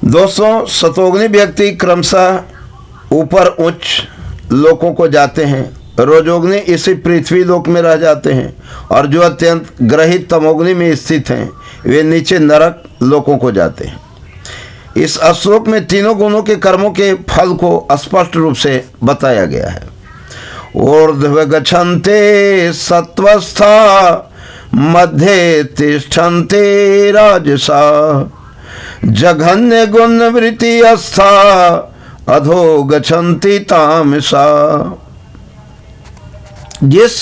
दोस्तों, सतोगुनी व्यक्ति क्रमशः ऊपर उच्च लोकों को जाते हैं, रजोगुनी इसी पृथ्वी लोक में रह जाते हैं, और जो अत्यंत ग्रहित तमोगुनी में स्थित हैं वे नीचे नरक लोकों को जाते हैं। इस श्लोक में तीनों गुणों के कर्मों के फल को स्पष्ट रूप से बताया गया है। ऊर्ध्व गच्छन्ते सत्वस्था मध्ये तिष्ठन्ते राजसा जघन्य गुण वृत्ति अस्था अधो गच्छन्ति तामसा। जिस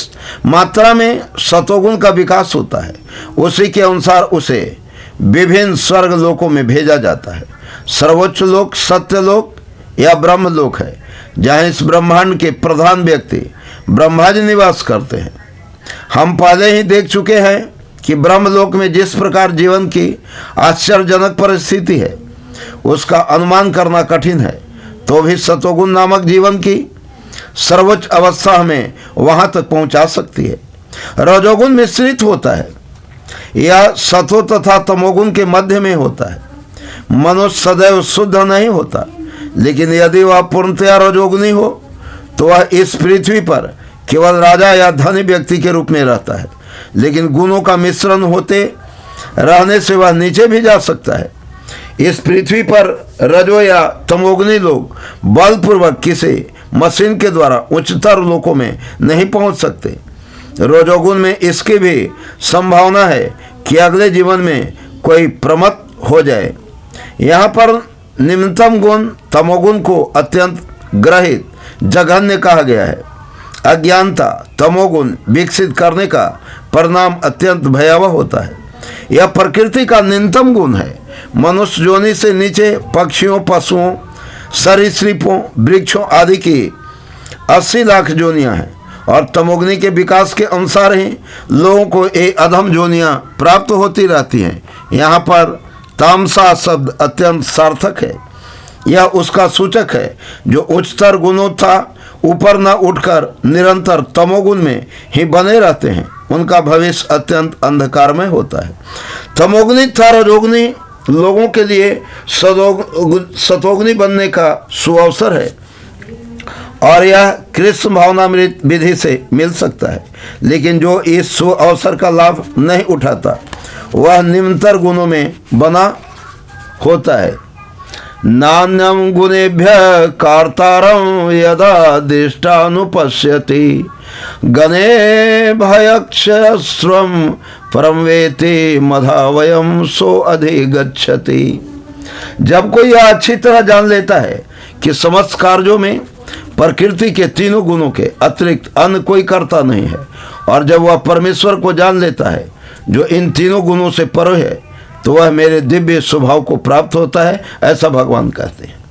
मात्रा में सतोगुण का विकास होता है उसी के अनुसार उसे विभिन्न स्वर्ग लोकों में भेजा जाता है। सर्वोच्च लोक सत्यलोक या ब्रह्मलोक है, जहाँ इस ब्रह्मांड के प्रधान व्यक्ति ब्रह्मा जी निवास करते हैं। हम पहले ही देख चुके हैं कि ब्रह्मलोक में जिस प्रकार जीवन की आश्चर्यजनक परिस्थिति है उसका अनुमान करना कठिन है, तो भी सतोगुण नामक जीवन की सर्वोच्च अवस्था हमें वहां तक पहुंचा सकती है। रजोगुण मिश्रित होता है, यह सतो तथा तमोगुण के मध्य में होता है। मनुष्य सदैव शुद्ध नहीं होता, लेकिन यदि वह पूर्णतया रजोगुणी हो तो वह इस पृथ्वी पर केवल राजा या धनी व्यक्ति के रूप में रहता है, लेकिन गुणों का मिश्रण होते रहने से वह नीचे भी जा सकता है। इस पृथ्वी पर रजो या तमोगुनी लोग बलपूर्वक किसी मशीन के द्वारा उच्चतर लोकों में नहीं पहुंच सकते। रजोगुण में इसकी भी संभावना है कि अगले जीवन में कोई प्रमत्त हो जाए। यहाँ पर निम्नतम गुण तमोगुण को अत्यंत ग्रहित जघन्य कहा गया है। अज्ञानता तमोगुण विकसित करने का परिणाम अत्यंत भयावह होता है। यह प्रकृति का न्यूनतम गुण है। मनुष्य योनि से नीचे पक्षियों, पशुओं, सरीसृपों, वृक्षों आदि की 80 लाख जोनियाँ हैं, और तमोगुनी के विकास के अनुसार ही लोगों को ये अधम जोनियाँ प्राप्त होती रहती हैं। यहाँ पर तामसा शब्द अत्यंत सार्थक है। यह उसका सूचक है जो उच्चतर गुणों था ऊपर न उठकर निरंतर तमोगुण में ही बने रहते हैं, उनका भविष्य अत्यंत अंधकारमय होता है। तमोगुनी तथा रजोगुनी लोगों के लिए सतोगुनी बनने का सुअवसर है, और यह कृष्ण भावनामृत विधि से मिल सकता है। लेकिन जो इस सुअवसर का लाभ नहीं उठाता वह निम्नतर गुणों में बना होता है। नान्यम गुणेभ्य कार्तारं यदा दृष्टानुपश्यति गणे भयक्षस्रं परम वेति मधावयम सो अधिगच्छति। जब कोई यह अच्छी तरह जान लेता है कि समस्त कार्यों में प्रकृति के तीनों गुणों के अतिरिक्त अन्य कोई करता नहीं है, और जब वह परमेश्वर को जान लेता है जो इन तीनों गुणों से परे है, तो वह मेरे दिव्य स्वभाव को प्राप्त होता है, ऐसा भगवान कहते हैं।